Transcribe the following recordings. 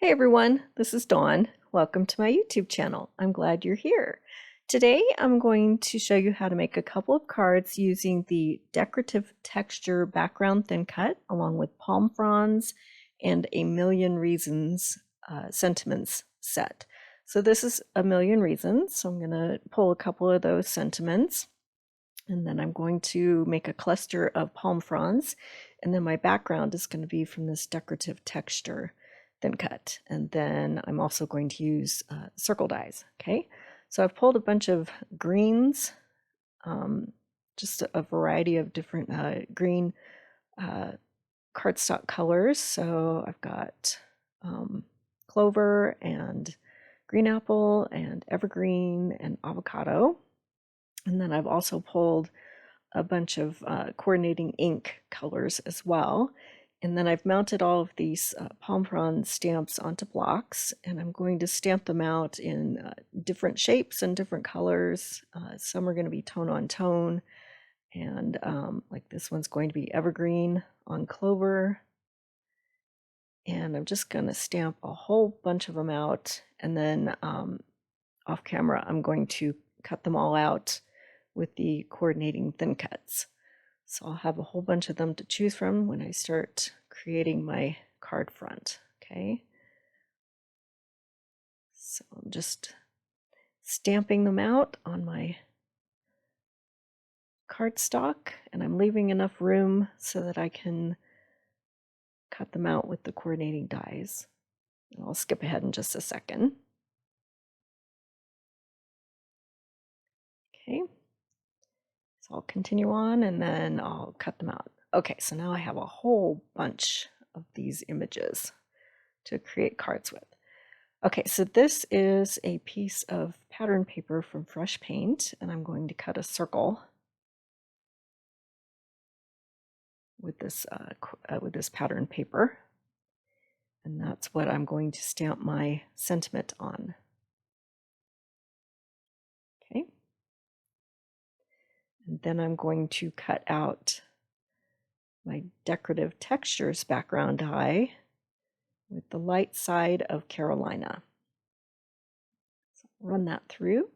Hey everyone, this is Dawn. Welcome to my YouTube channel. I'm glad you're here. Today I'm going to show you how to make a couple of cards using the Decorative Texture background thin cut along with palm fronds and a Million Reasons sentiments set. So this is a million reasons, so I'm going to pull a couple of those sentiments and then I'm going to make a cluster of palm fronds, and then my background is going to be from this Decorative Texture thin cut. And then I'm also going to use circle dies. Okay, so I've pulled a bunch of greens, just a variety of different green cardstock colors. So I've got clover and green apple and evergreen and avocado. And then I've also pulled a bunch of coordinating ink colors as well. And then I've mounted all of these palm frond stamps onto blocks, and I'm going to stamp them out in different shapes and different colors. Some are going to be tone on tone, and like this one's going to be evergreen on clover. And I'm just going to stamp a whole bunch of them out, and then off camera I'm going to cut them all out with the coordinating thin cuts. So I'll have a whole bunch of them to choose from when I start creating my card front. Okay, so I'm just stamping them out on my cardstock, and I'm leaving enough room so that I can cut them out with the coordinating dies. And I'll skip ahead in just a second. Okay, so I'll continue on and then I'll cut them out. Okay, so now I have a whole bunch of these images to create cards with. Okay, so this is a piece of pattern paper from Fresh Paint, and I'm going to cut a circle with this pattern paper, and that's what I'm going to stamp my sentiment on. Okay, and then I'm going to cut out my Decorative Textures background die with the light side of Carolina. So run that through.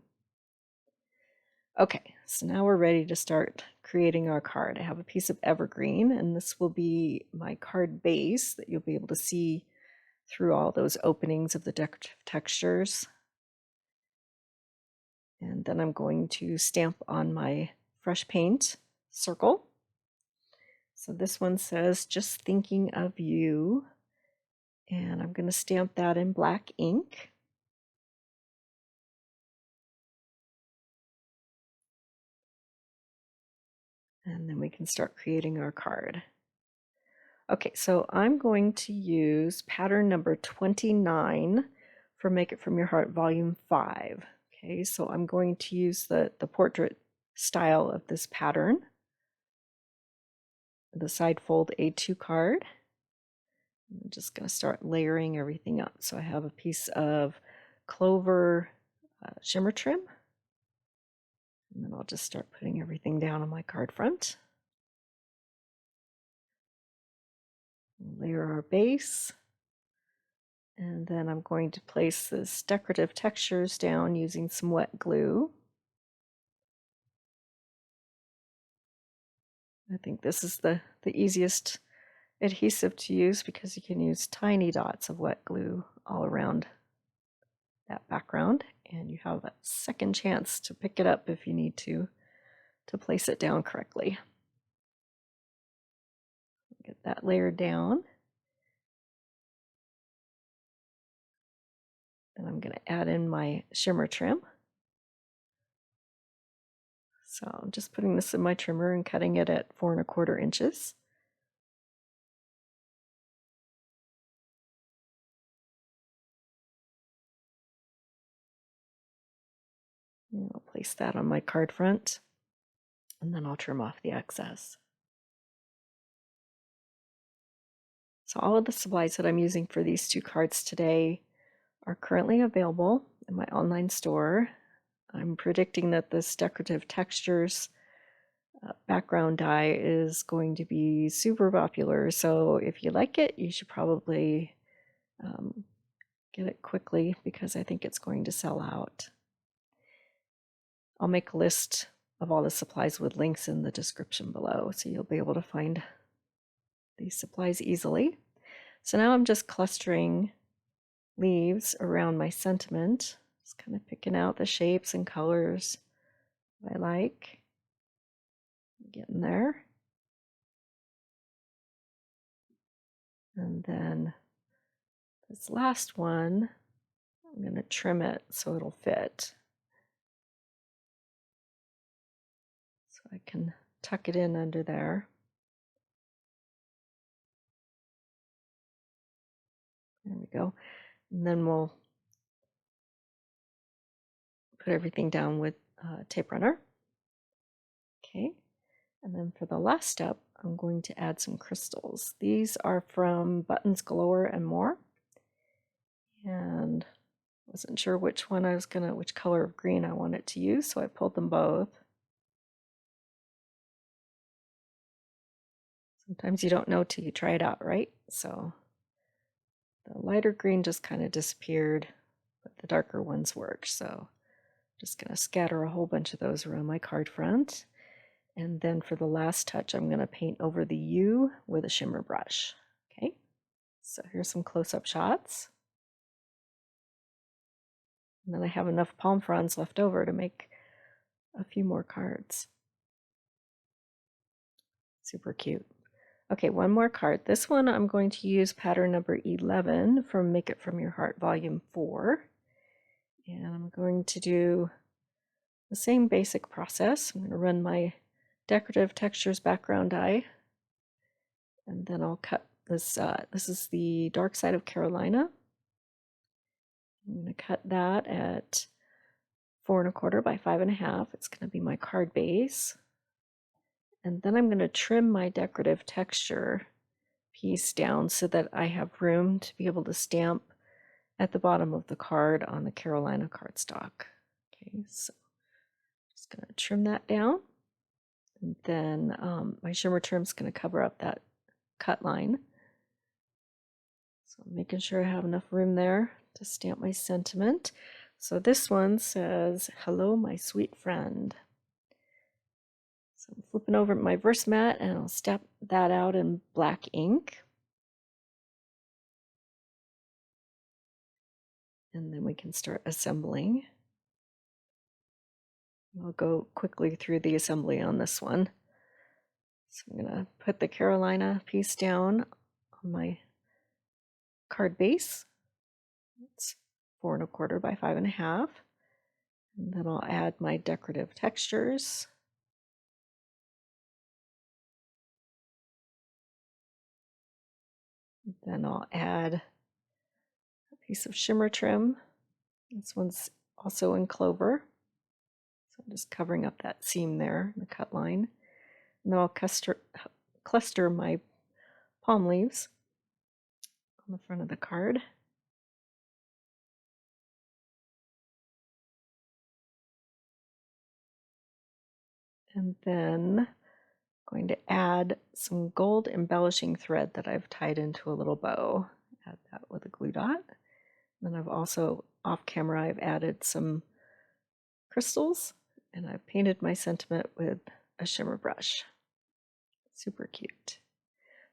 Okay, so now we're ready to start creating our card. I have a piece of evergreen, and this will be my card base that you'll be able to see through all those openings of the decorative textures. And then I'm going to stamp on my Fresh Paint circle. So this one says, "Just thinking of you." And I'm going to stamp that in black ink. And then we can start creating our card. Okay, so I'm going to use pattern number 29 for Make It From Your Heart Volume 5. Okay, so I'm going to use the portrait style of this pattern, the side fold A2 card. I'm just going to start layering everything up. So I have a piece of clover shimmer trim, and then I'll just start putting everything down on my card front. Layer our base, and then I'm going to place this decorative textures down using some wet glue. I think this is the easiest adhesive to use because you can use tiny dots of wet glue all around that background, and you have a second chance to pick it up if you need to place it down correctly. Get that layer down. Then I'm going to add in my shimmer trim. So I'm just putting this in my trimmer and cutting it at 4 1/4 inches. And I'll place that on my card front, and then I'll trim off the excess. So all of the supplies that I'm using for these two cards today are currently available in my online store. I'm predicting that this Decorative Textures background die is going to be super popular, so if you like it, you should probably get it quickly because I think it's going to sell out. I'll make a list of all the supplies with links in the description below, so you'll be able to find these supplies easily. So now I'm just clustering leaves around my sentiment, just kind of picking out the shapes and colors I like. Getting there. And then this last one, I'm going to trim it so it'll fit. So I can tuck it in under there. There we go. And then we'll put everything down with tape runner. Okay. And then for the last step, I'm going to add some crystals. These are from Buttons Galore and More. And wasn't sure which color of green I wanted to use, so I pulled them both. Sometimes you don't know till you try it out, right? So the lighter green just kind of disappeared, but the darker ones worked. So I'm just going to scatter a whole bunch of those around my card front. And then for the last touch, I'm going to paint over the U with a shimmer brush. Okay, so here's some close-up shots. And then I have enough palm fronds left over to make a few more cards. Super cute. Okay, one more card. This one I'm going to use pattern number 11 from Make It From Your Heart Volume 4. And I'm going to do the same basic process. I'm going to run my Decorative Textures background die. And then I'll cut this. This is the Dark Side of Carolina. I'm going to cut that at 4 1/4 by 5 1/2. It's going to be my card base. And then I'm going to trim my decorative texture piece down so that I have room to be able to stamp at the bottom of the card on the Carolina cardstock. Okay, so I'm just going to trim that down. And then my shimmer trim is going to cover up that cut line. So I'm making sure I have enough room there to stamp my sentiment. So this one says, "Hello, my sweet friend." So I'm flipping over my verse mat and I'll stamp that out in black ink. And then we can start assembling. I'll go quickly through the assembly on this one. So I'm going to put the Carolina piece down on my card base. It's 4 1/4 by 5 1/2. And then I'll add my decorative textures. Then I'll add a piece of shimmer trim. This one's also in clover. So I'm just covering up that seam there in the cut line. And then I'll cluster my palm leaves on the front of the card. And then I'm going to add some gold embellishing thread that I've tied into a little bow. Add that with a glue dot. Then I've also, off camera, I've added some crystals and I've painted my sentiment with a shimmer brush. Super cute.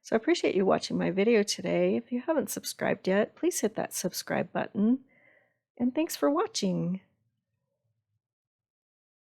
So I appreciate you watching my video today. If you haven't subscribed yet, please hit that subscribe button. And thanks for watching.